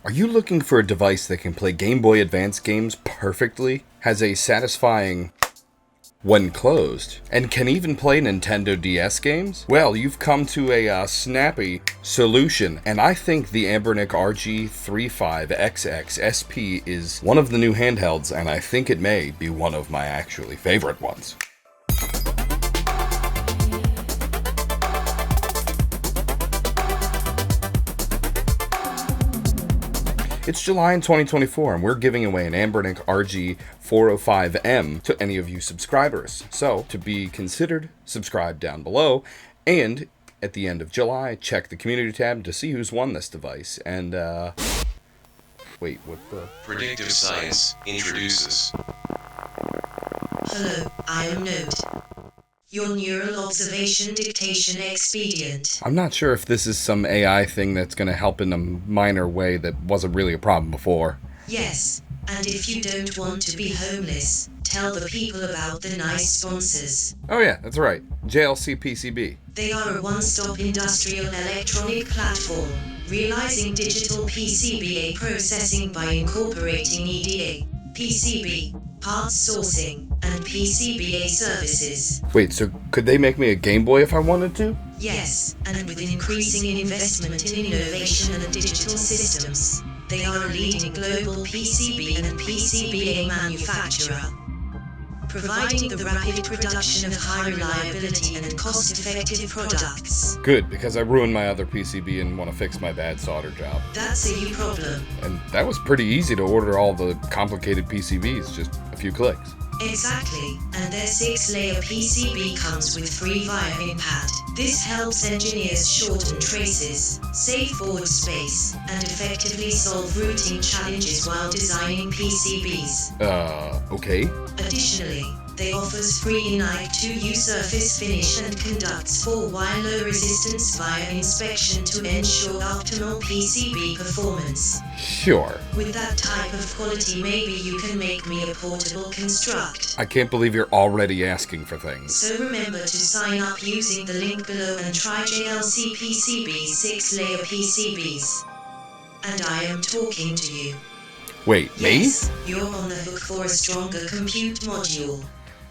Are you looking for a device that can play Game Boy Advance games perfectly, has a satisfying when closed, and can even play Nintendo DS games? Well, you've come to a snappy solution, and I think the Anbernic RG35XXSP is one of the new handhelds, and I think it may be one of my actually favorite ones. It's July in 2024, and we're giving away an Anbernic RG405M to any of you subscribers. So, to be considered, subscribe down below, and at the end of July, check the community tab to see who's won this device. And, wait, what the? Predictive Science introduces. Hello, I am Note. Your neural observation dictation expedient. I'm not sure if this is some AI thing that's going to help in a minor way that wasn't really a problem before. Yes, and if you don't want to be homeless, tell the people about the nice sponsors. Oh yeah, that's right. JLCPCB. They are a one-stop industrial electronic platform, realizing digital PCBA processing by incorporating EDA, PCB, parts sourcing, and PCBA services. Wait, so could they make me a Game Boy if I wanted to? Yes, and with increasing investment in innovation and digital systems, they are a leading global PCB and PCBA manufacturer, providing the rapid production of high reliability and cost-effective products. Good, because I ruined my other PCB and want to fix my bad solder job. That's a you problem. And that was pretty easy to order all the complicated PCBs, just a few clicks. Exactly, and their 6-layer PCB comes with free via impact. This helps engineers shorten traces, save board space, and effectively solve routing challenges while designing PCBs. Okay. Additionally, they offers free INIC 2U surface finish and conducts 4-wire low resistance via inspection to ensure optimal PCB performance. Sure. With that type of quality, maybe you can make me a portable construct. I can't believe you're already asking for things. So remember to sign up using the link below and try JLCPCB 6-layer PCBs. And I am talking to you. Wait, yes, me? You're on the hook for a stronger compute module.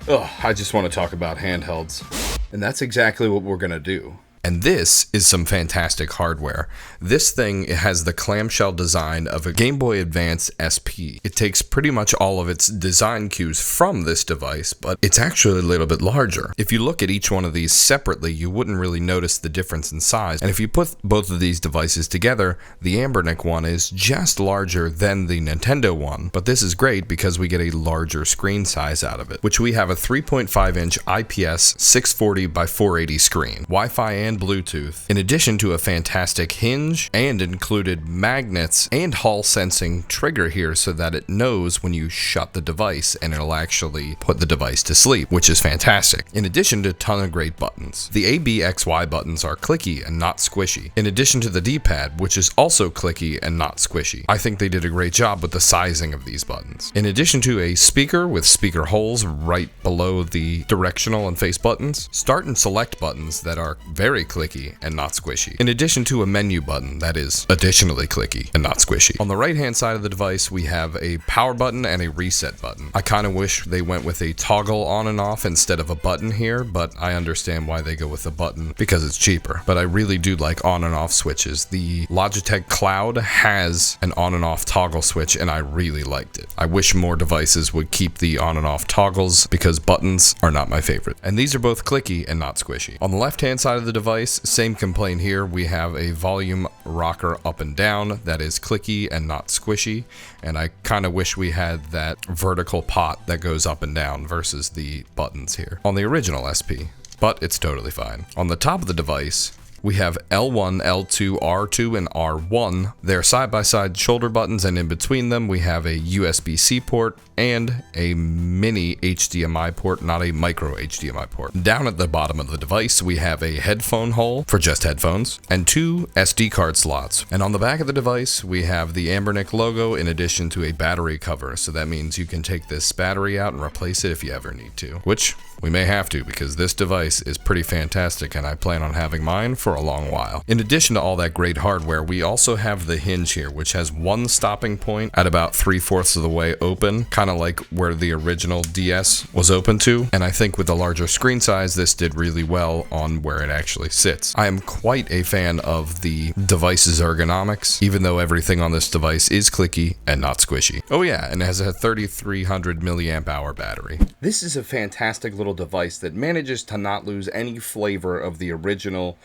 Ugh, I just want to talk about handhelds. And that's exactly what we're gonna do. And this is some fantastic hardware. This thing has the clamshell design of a Game Boy Advance SP. It takes pretty much all of its design cues from this device, but it's actually a little bit larger. If you look at each one of these separately, you wouldn't really notice the difference in size. And if you put both of these devices together, the Anbernic one is just larger than the Nintendo one. But this is great because we get a larger screen size out of it, which we have a 3.5-inch IPS 640 by 480 screen, Wi-Fi and Bluetooth, in addition to a fantastic hinge and included magnets and Hall sensing trigger here so that it knows when you shut the device and it'll actually put the device to sleep, which is fantastic. In addition to a ton of great buttons. The A, B, X, Y buttons are clicky and not squishy, in addition to the D-pad, which is also clicky and not squishy. I think they did a great job with the sizing of these buttons. In addition to a speaker with speaker holes right below the directional and face buttons, start and select buttons that are very clicky and not squishy, in addition to a menu button that is additionally clicky and not squishy. On the right hand side of the device, we have a power button and a reset button. I kind of wish they went with a toggle on and off instead of a button here, but I understand why they go with a button because it's cheaper. But I really do like on and off switches. The Logitech Cloud has an on and off toggle switch and I really liked it. I wish more devices would keep the on and off toggles because buttons are not my favorite. And these are both clicky and not squishy. On the left hand side of the device, same complaint here. We have a volume rocker up and down that is clicky and not squishy, and I kind of wish we had that vertical pot that goes up and down versus the buttons here on the original SP, but it's totally fine. On the top of the device, we have L1, L2, R2, and R1. They're side-by-side shoulder buttons, and in between them we have a USB-C port and a mini HDMI port, not a micro HDMI port. Down at the bottom of the device, we have a headphone hole for just headphones, and 2 SD card slots. And on the back of the device, we have the Anbernic logo in addition to a battery cover, so that means you can take this battery out and replace it if you ever need to, which We may have to, because this device is pretty fantastic and I plan on having mine for a long while. In addition to all that great hardware, we also have the hinge here, which has one stopping point at about 3/4 of the way open, kind of like where the original DS was open to, and I think with the larger screen size, this did really well on where it actually sits. I am quite a fan of the device's ergonomics, even though everything on this device is clicky and not squishy. Oh yeah, and it has a 3300 milliamp hour battery. This is a fantastic little device that manages to not lose any flavor of the original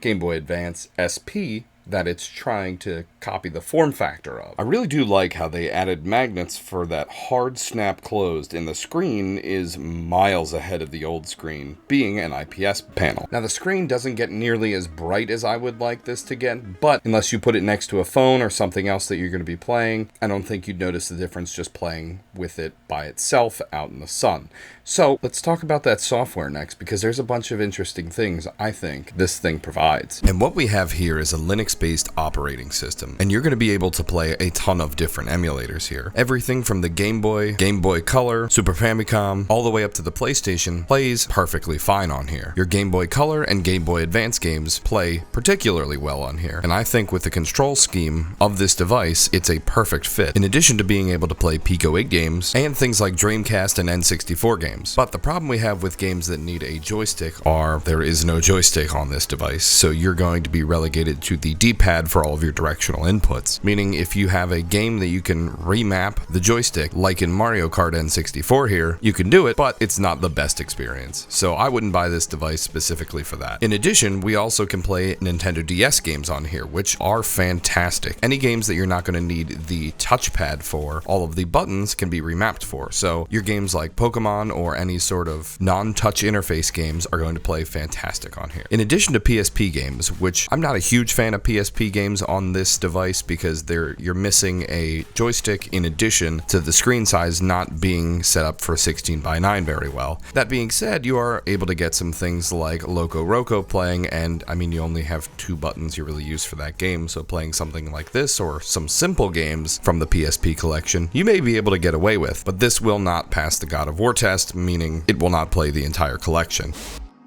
Game Boy Advance SP that it's trying to copy the form factor of. I really do like how they added magnets for that hard snap closed, and the screen is miles ahead of the old screen, being an IPS panel. Now the screen doesn't get nearly as bright as I would like this to get, but unless you put it next to a phone or something else that you're going to be playing, I don't think you'd notice the difference just playing with it by itself out in the sun. So let's talk about that software next, because there's a bunch of interesting things I think this thing provides. And what we have here is a Linux-based operating system, and you're going to be able to play a ton of different emulators here. Everything from the Game Boy, Game Boy Color, Super Famicom, all the way up to the PlayStation plays perfectly fine on here. Your Game Boy Color and Game Boy Advance games play particularly well on here, and I think with the control scheme of this device, it's a perfect fit, in addition to being able to play Pico 8 games and things like Dreamcast and N64 games. But the problem we have with games that need a joystick are there is no joystick on this device, so you're going to be relegated to the D-pad for all of your directional inputs, meaning if you have a game that you can remap the joystick, like in Mario Kart N64 here, you can do it, but it's not the best experience, so I wouldn't buy this device specifically for that. In addition, we also can play Nintendo DS games on here, which are fantastic. Any games that you're not going to need the touchpad for, all of the buttons can be remapped for, so your games like Pokemon or any sort of non-touch interface games are going to play fantastic on here. In addition to PSP games, which I'm not a huge fan of PSP games on this device because you're missing a joystick in addition to the screen size not being set up for 16:9 very well. That being said, you are able to get some things like Loco Roco playing, and I mean you only have 2 buttons you really use for that game, so playing something like this or some simple games from the PSP collection you may be able to get away with, but this will not pass the God of War test, meaning it will not play the entire collection.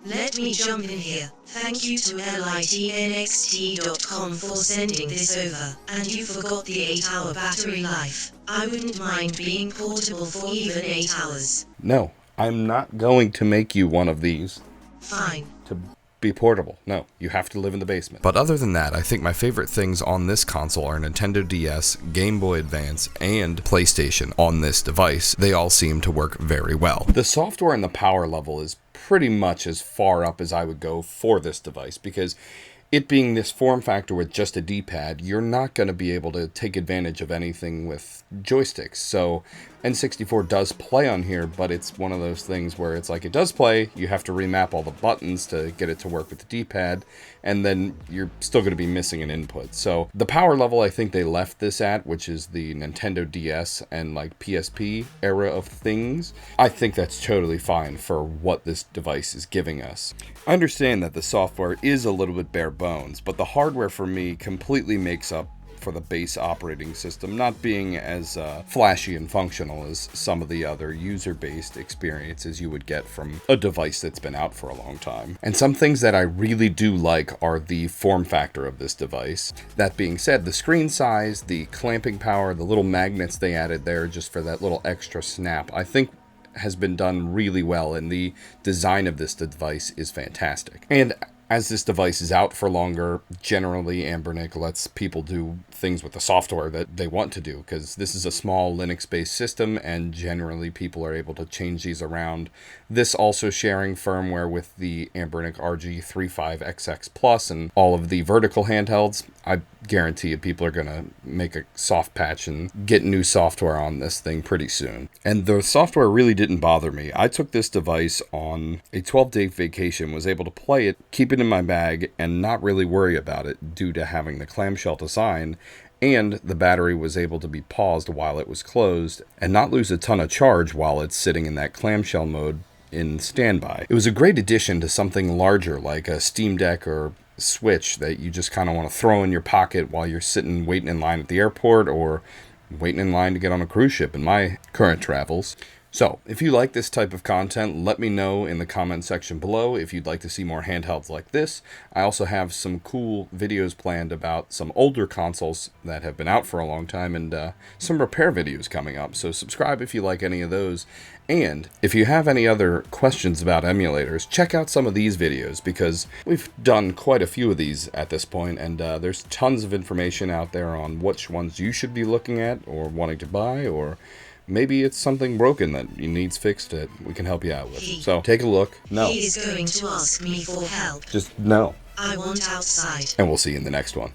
Let me jump in here. Thank you to litnxt.com for sending this over. And you forgot the 8-hour battery life. I wouldn't mind being portable for even 8 hours. No, I'm not going to make you one of these. Fine. To be portable. No, you have to live in the basement. But other than that, I think my favorite things on this console are Nintendo DS, Game Boy Advance, and PlayStation on this device. They all seem to work very well. The software and the power level is pretty much as far up as I would go for this device, because it being this form factor with just a D-pad, you're not going to be able to take advantage of anything with joysticks. So N64 does play on here, but it's one of those things where it's like it does play, you have to remap all the buttons to get it to work with the D-pad, and then you're still going to be missing an input. So the power level I think they left this at, which is the Nintendo DS and like PSP era of things, I think that's totally fine for what this device is giving us. I understand that the software is a little bit bare bones, but the hardware for me completely makes up for the base operating system not being as flashy and functional as some of the other user-based experiences you would get from a device that's been out for a long time. And some things that I really do like are the form factor of this device. That being said, the screen size, the clamping power, the little magnets they added there just for that little extra snap, I think has been done really well, and the design of this device is fantastic. And as this device is out for longer, generally Anbernic lets people do things with the software that they want to do, because this is a small Linux-based system and generally people are able to change these around. This also sharing firmware with the Anbernic RG35XXSP and all of the vertical handhelds. I guarantee you people are going to make a soft patch and get new software on this thing pretty soon. And the software really didn't bother me. I took this device on a 12-day vacation, was able to play it, keep it in my bag, and not really worry about it due to having the clamshell design, and the battery was able to be paused while it was closed and not lose a ton of charge while it's sitting in that clamshell mode in standby. It was a great addition to something larger like a Steam Deck or Switch that you just kind of want to throw in your pocket while you're sitting waiting in line at the airport or waiting in line to get on a cruise ship in my current travels. So, if you like this type of content, let me know in the comment section below if you'd like to see more handhelds like this. I also have some cool videos planned about some older consoles that have been out for a long time, and some repair videos coming up. So subscribe if you like any of those. And if you have any other questions about emulators, check out some of these videos, because we've done quite a few of these at this point, and there's tons of information out there on which ones you should be looking at or wanting to buy, or maybe it's something broken that needs fixed that we can help you out with. So take a look. No. He is going to ask me for help. Just no. I want outside. And we'll see you in the next one.